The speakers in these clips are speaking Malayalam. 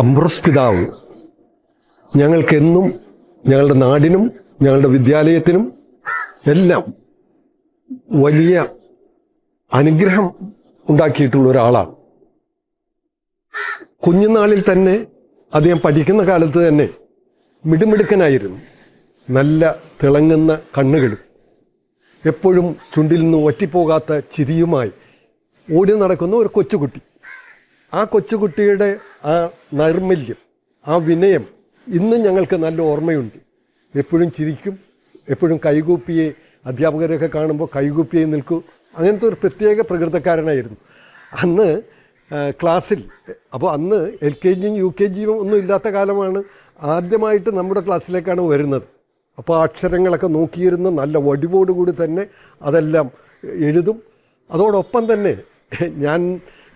അംബ്രോസ് പിതാവ് ഞങ്ങൾക്കെന്നും ഞങ്ങളുടെ നാടിനും ഞങ്ങളുടെ വിദ്യാലയത്തിനും എല്ലാം വലിയ അനുഗ്രഹം ഉണ്ടാക്കിയിട്ടുള്ള ഒരാളാണ്. കുഞ്ഞുനാളിൽ തന്നെ അദ്ദേഹം പഠിക്കുന്ന കാലത്ത് തന്നെ മിടുമിടുക്കനായിരുന്നു. നല്ല തിളങ്ങുന്ന കണ്ണുകളും എപ്പോഴും ചുണ്ടിൽ നിന്ന് ഒറ്റിപ്പോകാത്ത ചിരിയുമായി ഓടി നടക്കുന്ന ഒരു കൊച്ചുകുട്ടി. ആ കൊച്ചുകുട്ടിയുടെ ആ നൈർമല്യം, ആ വിനയം ഇന്നും ഞങ്ങൾക്ക് നല്ല ഓർമ്മയുണ്ട്. എപ്പോഴും ചിരിക്കും, എപ്പോഴും കൈകൂപ്പിയെ അധ്യാപകരൊക്കെ കാണുമ്പോൾ കൈകൂപ്പിയെ നിൽക്കൂ. അങ്ങനത്തെ ഒരു പ്രത്യേക പ്രകൃതക്കാരനായിരുന്നു. അന്ന് ക്ലാസ്സിൽ, അപ്പോൾ അന്ന് LKG UKG ഒന്നും ഇല്ലാത്ത കാലമാണ്. ആദ്യമായിട്ട് നമ്മുടെ ക്ലാസ്സിലേക്കാണ് വരുന്നത്. അപ്പോൾ അക്ഷരങ്ങളൊക്കെ നോക്കിയിരുന്ന നല്ല വടിവോടുകൂടി തന്നെ അതെല്ലാം എഴുതും. അതോടൊപ്പം തന്നെ ഞാൻ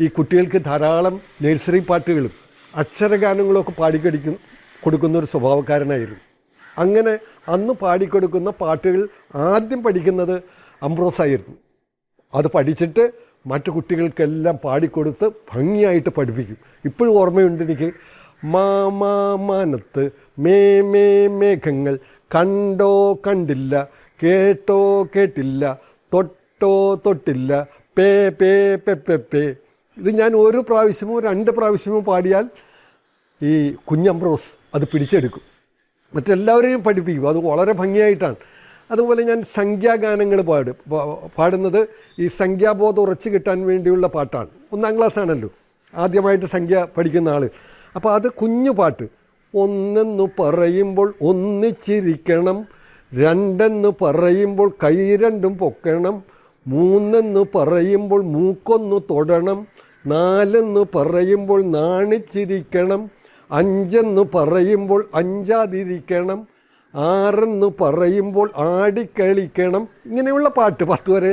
ഈ കുട്ടികൾക്ക് ധാരാളം നഴ്സറി പാട്ടുകളും അക്ഷരഗാനങ്ങളൊക്കെ കൊടുക്കുന്നൊരു സ്വഭാവക്കാരനായിരുന്നു. അങ്ങനെ അന്ന് പാടിക്കൊടുക്കുന്ന പാട്ടുകൾ ആദ്യം പഠിക്കുന്നത് അംബ്രോസായിരുന്നു. അത് പഠിച്ചിട്ട് മറ്റു കുട്ടികൾക്കെല്ലാം പാടിക്കൊടുത്ത് ഭംഗിയായിട്ട് പഠിപ്പിക്കും. ഇപ്പോഴും ഓർമ്മയുണ്ട് എനിക്ക്. മാനത്ത് മേഘങ്ങൾ, കണ്ടോ കണ്ടില്ല, കേട്ടോ കേട്ടില്ല, തൊട്ടോ തൊട്ടില്ല, പേ പേ പെ പെ പേ. ഇത് ഞാൻ ഒരു പ്രാവശ്യമോ 2 പ്രാവശ്യമോ പാടിയാൽ ഈ കുഞ്ഞംബ്രോസ് അത് പിടിച്ചെടുക്കും. മറ്റെല്ലാവരെയും പഠിപ്പിക്കും. അത് വളരെ ഭംഗിയായിട്ടാണ്. അതുപോലെ ഞാൻ സംഖ്യാഗാനങ്ങൾ പാടുന്നത് ഈ സംഖ്യാബോധം ഉറച്ചു കിട്ടാൻ വേണ്ടിയുള്ള പാട്ടാണ്. 1ാം ക്ലാസ്സാണല്ലോ ആദ്യമായിട്ട് സംഖ്യ പഠിക്കുന്ന ആൾ. അപ്പോൾ അത് കുഞ്ഞു പാട്ട്. 1 പറയുമ്പോൾ ഒന്നിച്ചിരിക്കണം, 2 പറയുമ്പോൾ കൈ 2 പൊക്കണം, 3 പറയുമ്പോൾ മൂക്കൊന്ന് തൊടണം, 4 പറയുമ്പോൾ നാണിച്ചിരിക്കണം, 5 പറയുമ്പോൾ അഞ്ചാതിരിക്കണം, 6 പറയുമ്പോൾ ആടിക്കളിക്കണം. ഇങ്ങനെയുള്ള പാട്ട് 10 വരെ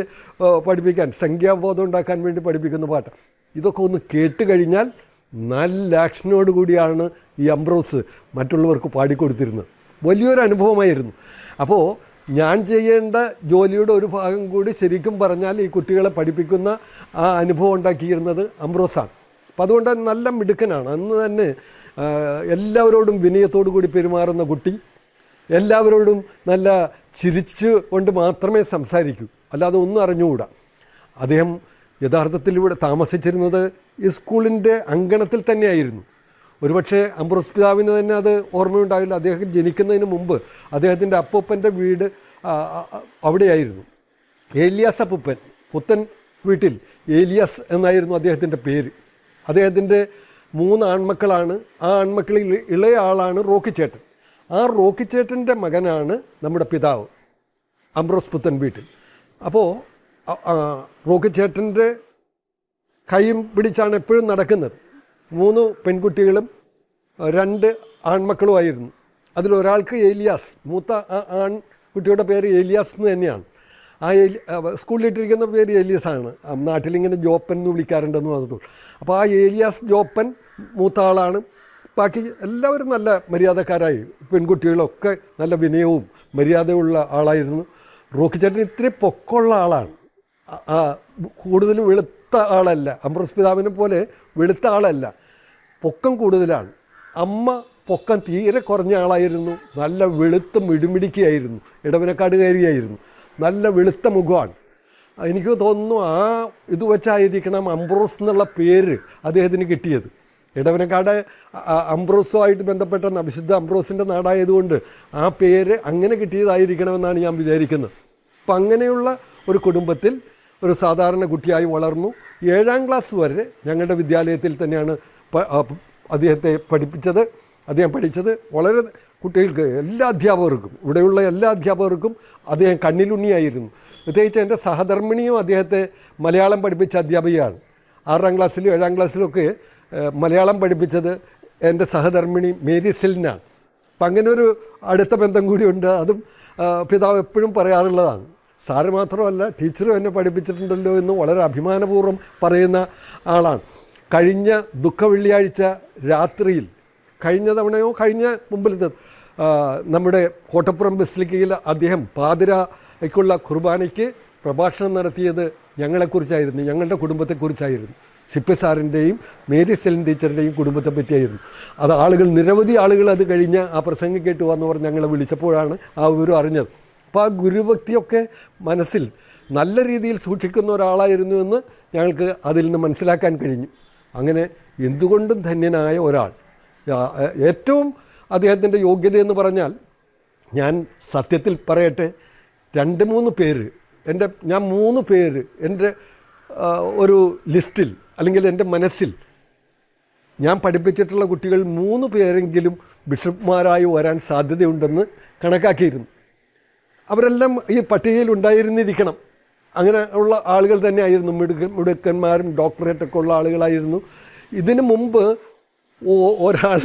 പഠിപ്പിക്കാൻ, സംഖ്യാബോധം ഉണ്ടാക്കാൻ വേണ്ടി പഠിപ്പിക്കുന്ന പാട്ട്. ഇതൊക്കെ ഒന്ന് കേട്ട് കഴിഞ്ഞാൽ നല്ല ആക്ഷനോട് കൂടിയാണ് ഈ അംബ്രോസ് മറ്റുള്ളവർക്ക് പാടിക്കൊടുത്തിരുന്നത്. വലിയൊരു അനുഭവമായിരുന്നു. അപ്പോൾ ഞാൻ ചെയ്യേണ്ട ജോലിയുടെ ഒരു ഭാഗം കൂടി ശരിക്കും പറഞ്ഞാൽ ഈ കുട്ടികളെ പഠിപ്പിക്കുന്ന ആ അനുഭവം ഉണ്ടാക്കിയിരുന്നത് അംബ്രോസാണ്. അപ്പം അതുകൊണ്ട് നല്ല മിടുക്കനാണ്. അന്ന് തന്നെ എല്ലാവരോടും വിനയത്തോടു കൂടി പെരുമാറുന്ന കുട്ടി, എല്ലാവരോടും നല്ല ചിരിച്ച് കൊണ്ട് മാത്രമേ സംസാരിക്കൂ, അല്ലാതെ ഒന്നും അറിഞ്ഞുകൂടാ. അദ്ദേഹം യഥാർത്ഥത്തിൽ ഇവിടെ താമസിച്ചിരുന്നത് ഈ സ്കൂളിൻ്റെ അങ്കണത്തിൽ തന്നെയായിരുന്നു. ഒരുപക്ഷെ അംബ്രോസ് പിതാവിന് തന്നെ അത് ഓർമ്മയുണ്ടാവില്ല. അദ്ദേഹം ജനിക്കുന്നതിന് മുമ്പ് അദ്ദേഹത്തിൻ്റെ അപ്പൂപ്പൻ്റെ വീട് അവിടെയായിരുന്നു. ഏലിയാസ് അപ്പൂപ്പൻ, പുത്തൻ വീട്ടിൽ ഏലിയാസ് എന്നായിരുന്നു അദ്ദേഹത്തിൻ്റെ പേര്. അദ്ദേഹത്തിൻ്റെ 3 ആൺമക്കളാണ്. ആ ആൺമക്കളിൽ ഇളയ ആളാണ് റോക്കിച്ചേട്ടൻ. ആ റോക്കിച്ചേട്ടൻ്റെ മകനാണ് നമ്മുടെ പിതാവ് അംബ്രോസ് പുത്തൻ വീട്ടിൽ. അപ്പോൾ റോക്കിച്ചേട്ടൻ്റെ കൈയും പിടിച്ചാണ് എപ്പോഴും നടക്കുന്നത്. 3 പെൺകുട്ടികളും 2 ആൺമക്കളുമായിരുന്നു. അതിലൊരാൾക്ക് ഏലിയാസ്, മൂത്ത ആൺകുട്ടിയുടെ പേര് ഏലിയാസ് എന്ന് തന്നെയാണ്. ആ സ്കൂളിലിട്ടിരിക്കുന്ന പേര് ഏലിയാസാണ്. നാട്ടിലിങ്ങനെ ജോപ്പൻ എന്ന് വിളിക്കാറുണ്ടെന്ന് പറഞ്ഞിട്ടുള്ളൂ. അപ്പോൾ ആ ഏലിയാസ് ജോപ്പൻ മൂത്ത ആളാണ്. ബാക്കി എല്ലാവരും നല്ല മര്യാദക്കാരായി, പെൺകുട്ടികളൊക്കെ നല്ല വിനയവും മര്യാദയുള്ള ആളായിരുന്നു. റോക്കിച്ചേട്ടൻ ഇത്തിരി പൊക്കമുള്ള ആളാണ്. കൂടുതൽ വെളുത്ത ആളല്ല, അംബ്രോസ് പിതാവിനെ പോലെ വെളുത്ത ആളല്ല, പൊക്കം കൂടുതലാണ്. അമ്മ പൊക്കം തീരെ കുറഞ്ഞ ആളായിരുന്നു. നല്ല വെളുത്ത മിടുമിടിക്കുകയായിരുന്നു, ഇടവനക്കാടുകാരിയായിരുന്നു. നല്ല വെളുത്ത മുഖമാണ്. എനിക്ക് തോന്നുന്നു ആ ഇത് വെച്ചായിരിക്കണം അംബ്രോസ് എന്നുള്ള പേര് അദ്ദേഹത്തിന് കിട്ടിയത്. ഇടവനക്കാട് അംബ്രോസുമായിട്ട് ബന്ധപ്പെട്ട വിശുദ്ധ അംബ്രോസിൻ്റെ നാടായതുകൊണ്ട് ആ പേര് അങ്ങനെ കിട്ടിയതായിരിക്കണമെന്നാണ് ഞാൻ വിചാരിക്കുന്നത്. അപ്പം അങ്ങനെയുള്ള ഒരു കുടുംബത്തിൽ ഒരു സാധാരണ കുട്ടിയായി വളർന്നു. 7ാം ക്ലാസ് വരെ ഞങ്ങളുടെ വിദ്യാലയത്തിൽ തന്നെയാണ് അദ്ദേഹം പഠിച്ചത്. വളരെ കുട്ടികൾക്ക്, എല്ലാ അധ്യാപകർക്കും, ഇവിടെയുള്ള എല്ലാ അധ്യാപകർക്കും അദ്ദേഹം കണ്ണിലുണ്ണിയായിരുന്നു. പ്രത്യേകിച്ച് എൻ്റെ സഹധർമ്മിണിയും അദ്ദേഹത്തെ മലയാളം പഠിപ്പിച്ച അധ്യാപികയാണ്. 6ാം ക്ലാസ്സിലും 7ാം ക്ലാസ്സിലൊക്കെ മലയാളം പഠിപ്പിച്ചത് എൻ്റെ സഹധർമ്മിണി മേരി സെലിനാണ്. അപ്പം അങ്ങനെ ഒരു അടുത്ത ബന്ധം കൂടിയുണ്ട്. അതും പിതാവ് എപ്പോഴും പറയാറുള്ളതാണ്. സാറ് മാത്രമല്ല, ടീച്ചറും എന്നെ പഠിപ്പിച്ചിട്ടുണ്ടല്ലോ എന്ന് വളരെ അഭിമാനപൂർവ്വം പറയുന്ന ആളാണ്. കഴിഞ്ഞ ദുഃഖവെള്ളിയാഴ്ച രാത്രിയിൽ, കഴിഞ്ഞ തവണയോ കഴിഞ്ഞ മുമ്പിലത്തെ നമ്മുടെ കോട്ടപ്പുറം ബസിലിക്കയിൽ അദ്ദേഹം പാതിരയ്ക്കുള്ള കുർബാനയ്ക്ക് പ്രഭാഷണം നടത്തിയത് ഞങ്ങളെക്കുറിച്ചായിരുന്നു, ഞങ്ങളുടെ കുടുംബത്തെക്കുറിച്ചായിരുന്നു. സിപ്പി സാറിൻ്റെയും മേരി സെലിൻ ടീച്ചറുടെയും കുടുംബത്തെ പറ്റിയായിരുന്നു. അത് നിരവധി ആളുകൾ അത് കഴിഞ്ഞ് ആ പ്രസംഗം കേട്ട് വന്നവർ ഞങ്ങളെ വിളിച്ചപ്പോഴാണ് ആ വിവരം അറിഞ്ഞത്. അപ്പോൾ ആ ഗുരുഭക്തിയൊക്കെ മനസ്സിൽ നല്ല രീതിയിൽ സൂക്ഷിക്കുന്ന ഒരാളായിരുന്നുവെന്ന് ഞങ്ങൾക്ക് അതിൽ നിന്ന് മനസ്സിലാക്കാൻ കഴിഞ്ഞു. അങ്ങനെ എന്തുകൊണ്ടും ധന്യനായ ഒരാൾ. ഏറ്റവും അദ്ദേഹത്തിൻ്റെ യോഗ്യതയെന്ന് പറഞ്ഞാൽ, ഞാൻ സത്യത്തിൽ പറയട്ടെ, 2-3 പേര് ഞാൻ 3 പേര് എൻ്റെ ഒരു ലിസ്റ്റിൽ അല്ലെങ്കിൽ എൻ്റെ മനസ്സിൽ ഞാൻ പഠിപ്പിച്ചിട്ടുള്ള കുട്ടികൾ 3 പേരെങ്കിലും ബിഷപ്പ്മാരായി വരാൻ സാധ്യതയുണ്ടെന്ന് കണക്കാക്കിയിരുന്നു. അവരെല്ലാം ഈ പട്ടികയിൽ ഉണ്ടായിരുന്നിരിക്കണം. അങ്ങനെ ഉള്ള ആളുകൾ തന്നെയായിരുന്നു. മിടുക്കന്മാരും ഡോക്ടറേറ്റൊക്കെ ഉള്ള ആളുകളായിരുന്നു. ഇതിനു മുമ്പ് ഒരാൾ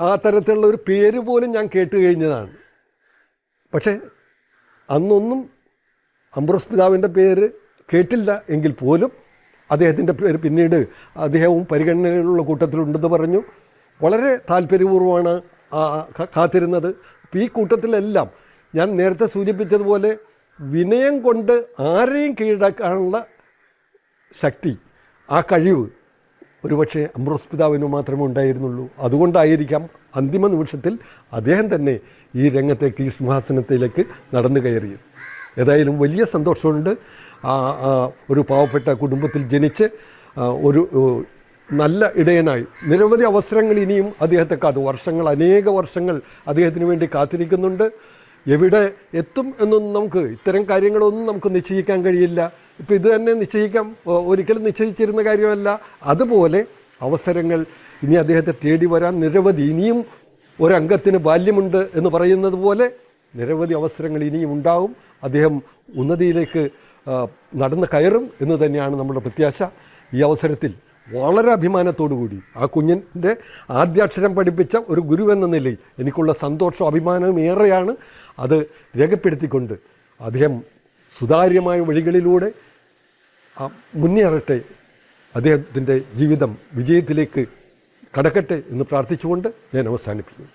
ആ തരത്തിലുള്ള ഒരു പേര് പോലും ഞാൻ കേട്ട് കഴിഞ്ഞതാണ്. പക്ഷേ അന്നൊന്നും അംബ്രോസ് പിതാവിൻ്റെ പേര് കേട്ടില്ല എങ്കിൽ പോലും അദ്ദേഹത്തിൻ്റെ പേര് പിന്നീട് അദ്ദേഹവും പരിഗണനയിലുള്ള കൂട്ടത്തിലുണ്ടെന്ന് പറഞ്ഞു. വളരെ താല്പര്യപൂർവ്വമാണ് കാത്തിരുന്നത്. അപ്പോൾ ഈ കൂട്ടത്തിലെല്ലാം ഞാൻ നേരത്തെ സൂചിപ്പിച്ചതുപോലെ വിനയം കൊണ്ട് ആരെയും കീഴടക്കാനുള്ള ശക്തി, ആ കഴിവ് ഒരുപക്ഷെ അംബ്രോസ് പിതാവിന് മാത്രമേ ഉണ്ടായിരുന്നുള്ളൂ. അതുകൊണ്ടായിരിക്കാം അന്തിമ നിമിഷത്തിൽ അദ്ദേഹം തന്നെ ഈ രംഗത്തേക്ക്, ഈ സിംഹാസനത്തിലേക്ക് നടന്നു കയറിയത്. ഏതായാലും വലിയ സന്തോഷമുണ്ട്. ഒരു പാവപ്പെട്ട കുടുംബത്തിൽ ജനിച്ച് ഒരു നല്ല ഇടയനായി നിരവധി അവസരങ്ങൾ ഇനിയും അദ്ദേഹത്തെ അനേക വർഷങ്ങൾ അദ്ദേഹത്തിന് വേണ്ടി കാത്തിരിക്കുന്നുണ്ട്. എവിടെ എത്തും എന്നൊന്നും നമുക്ക്, ഇത്തരം കാര്യങ്ങളൊന്നും നമുക്ക് നിശ്ചയിക്കാൻ കഴിയില്ല. ഇപ്പോൾ ഇത് തന്നെ ഒരിക്കലും നിശ്ചയിച്ചിരുന്ന കാര്യമല്ല. അതുപോലെ അവസരങ്ങൾ ഇനി അദ്ദേഹത്തെ തേടി വരാൻ നിരവധി, ഇനിയും ഒരംഗത്തിന് ബാല്യമുണ്ട് എന്ന് പറയുന്നത് പോലെ നിരവധി അവസരങ്ങൾ ഇനിയും ഉണ്ടാവും. അദ്ദേഹം ഉന്നതിയിലേക്ക് നടന്ന് കയറും എന്ന് തന്നെയാണ് നമ്മുടെ പ്രത്യാശ. ഈ അവസരത്തിൽ വളരെ അഭിമാനത്തോടു കൂടി ആ കുഞ്ഞിൻ്റെ ആദ്യാക്ഷരം പഠിപ്പിച്ച ഒരു ഗുരു എന്ന നിലയിൽ എനിക്കുള്ള സന്തോഷവും അഭിമാനവും ഏറെയാണ്. അത് രേഖപ്പെടുത്തിക്കൊണ്ട് അദ്ദേഹം സുതാര്യമായ വഴികളിലൂടെ മുന്നേറട്ടെ, അദ്ദേഹത്തിൻ്റെ ജീവിതം വിജയത്തിലേക്ക് കടക്കട്ടെ എന്ന് പ്രാർത്ഥിച്ചുകൊണ്ട് ഞാൻ അവസാനിപ്പിക്കുന്നു.